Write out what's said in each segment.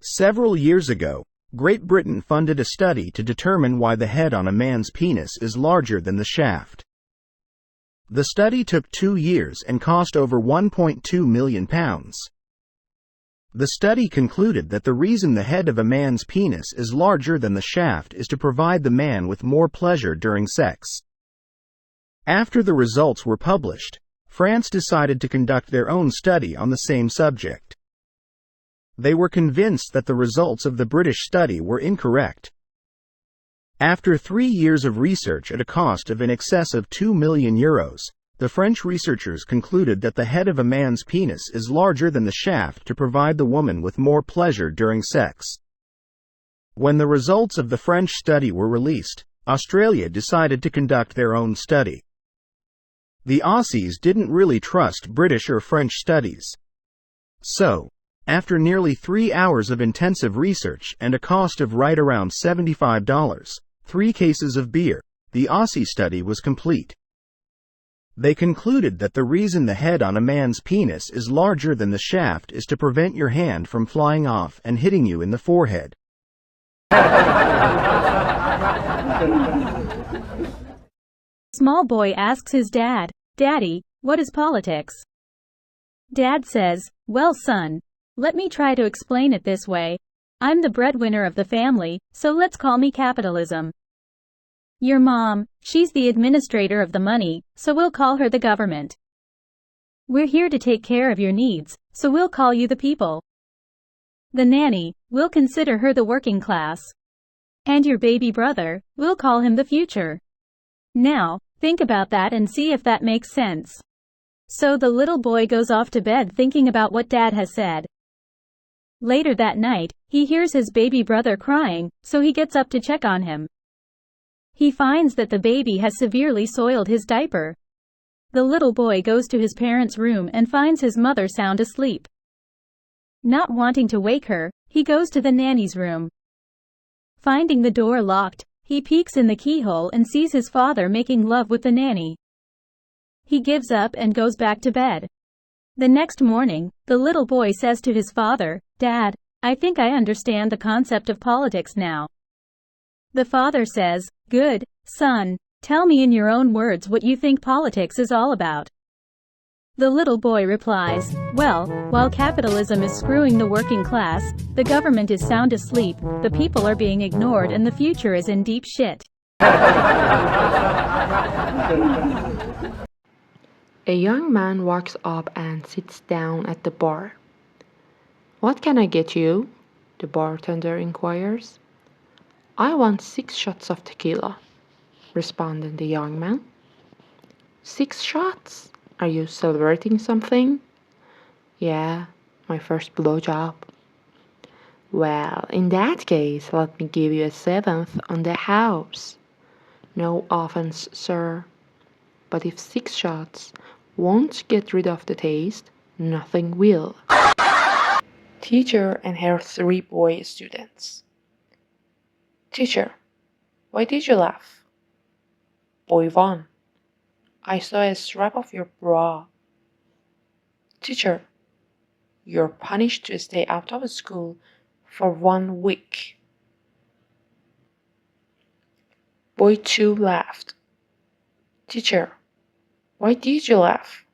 Several years ago, Great Britain funded a study to determine why the head on a man's penis is larger than the shaft. The study took 2 years and cost over £1.2 million. The study concluded that the reason the head of a man's penis is larger than the shaft is to provide the man with more pleasure during sex. After the results were published, France decided to conduct their own study on the same subject. They were convinced that the results of the British study were incorrect. After 3 years of research at a cost of in excess of €2 million, the French researchers concluded that the head of a man's penis is larger than the shaft to provide the woman with more pleasure during sex. When the results of the French study were released, Australia decided to conduct their own study. The Aussies didn't really trust British or French studies. So, after nearly 3 hours of intensive research and a cost of right around $75, 3 cases of beer, the Aussie study was complete. They concluded that the reason the head on a man's penis is larger than the shaft is to prevent your hand from flying off and hitting you in the forehead. Small boy asks his dad, "Daddy, what is politics?" Dad says, "Well, son, let me try to explain it this way. I'm the breadwinner of the family, so let's call me capitalism. Your mom, she's the administrator of the money, so we'll call her the government. We're here to take care of your needs, so we'll call you the people. The nanny, we'll consider her the working class. And your baby brother, we'll call him the future." Now, think about that and see if that makes sense. So the little boy goes off to bed thinking about what Dad has said. Later that night, he hears his baby brother crying, so he gets up to check on him. He finds that the baby has severely soiled his diaper. The little boy goes to his parents' room and finds his mother sound asleep. Not wanting to wake her, he goes to the nanny's room. Finding the door locked, he peeks in the keyhole and sees his father making love with the nanny. He gives up and goes back to bed. The next morning, the little boy says to his father, "Dad, I think I understand the concept of politics now." The father says, "Good, son, tell me in your own words what you think politics is all about." The little boy replies, "Well, while capitalism is screwing the working class, the government is sound asleep, the people are being ignored, and the future is in deep shit." A young man walks up and sits down at the bar. "What can I get you?" the bartender inquires. "I want 6 shots of tequila," responded the young man. "6 shots? Are you celebrating something?" "Yeah, my first blowjob." "Well, in that case, let me give you a 7th on the house." "No offense, sir, but if 6 shots won't get rid of the taste, nothing will." Teacher and her 3 boy students. "Teacher, why did you laugh?" Boy 1. "I saw a strap of your bra." Teacher, you're punished to stay out of school for 1 week. Boy 2 laughed. Teacher, why did you laugh?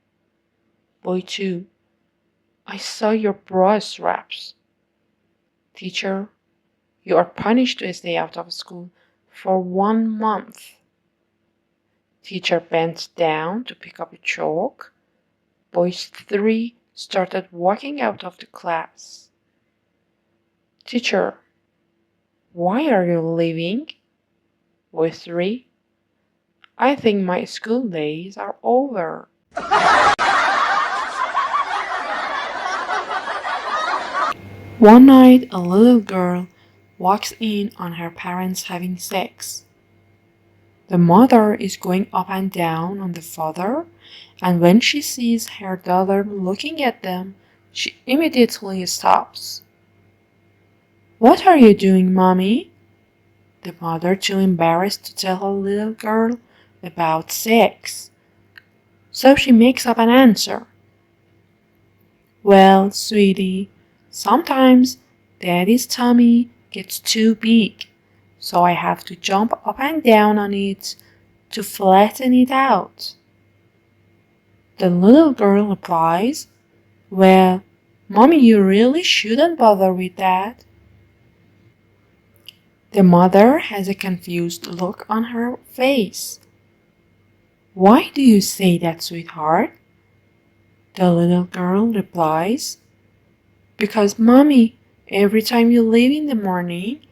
Boy 2, I saw your bra straps. Teacher, you are punished to stay out of school for 1 month. Teacher bent down to pick up a chalk. Boys 3 started walking out of the class. Teacher, why are you leaving? Boy 3, I think my school days are over. One night, a little girl walks in on her parents having sex. The mother is going up and down on the father, and when she sees her daughter looking at them, she immediately stops. What are you doing, Mommy? The mother too embarrassed to tell her little girl about sex, so she makes up an answer. Well, sweetie, sometimes Daddy's tummy gets too big, so I have to jump up and down on it to flatten it out. The little girl replies, Well, Mommy, you really shouldn't bother with that. The mother has a confused look on her face. Why do you say that, sweetheart? The little girl replies, Because, Mommy, every time you leave in the morning,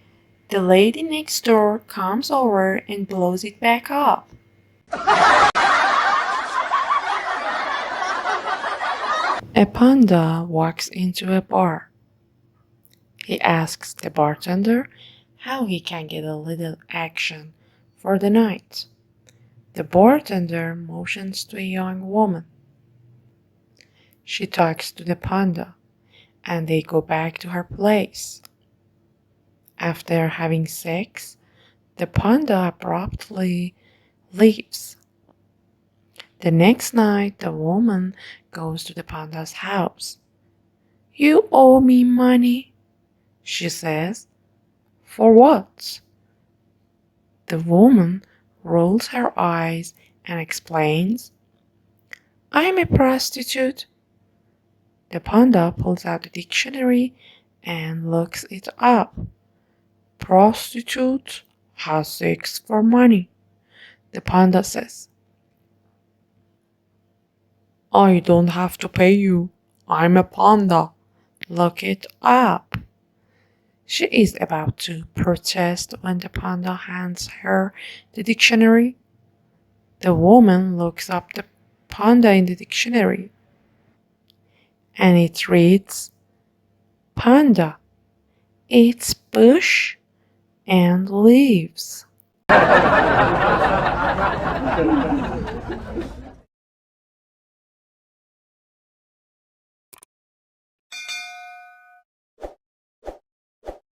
the lady next door comes over and blows it back up. A panda walks into a bar. He asks the bartender how he can get a little action for the night. The bartender motions to a young woman. She talks to the panda, and they go back to her place. After having sex, the panda abruptly leaves. The next night, the woman goes to the panda's house. You owe me money, she says. For what? The woman rolls her eyes and explains, I'm a prostitute. The panda pulls out the dictionary and looks it up. Prostitute has sex for money, the panda says. I don't have to pay you. I'm a panda. Look it up. She is about to protest when the panda hands her the dictionary. The woman looks up the panda in the dictionary, and it reads, Panda, eats bush and leaves.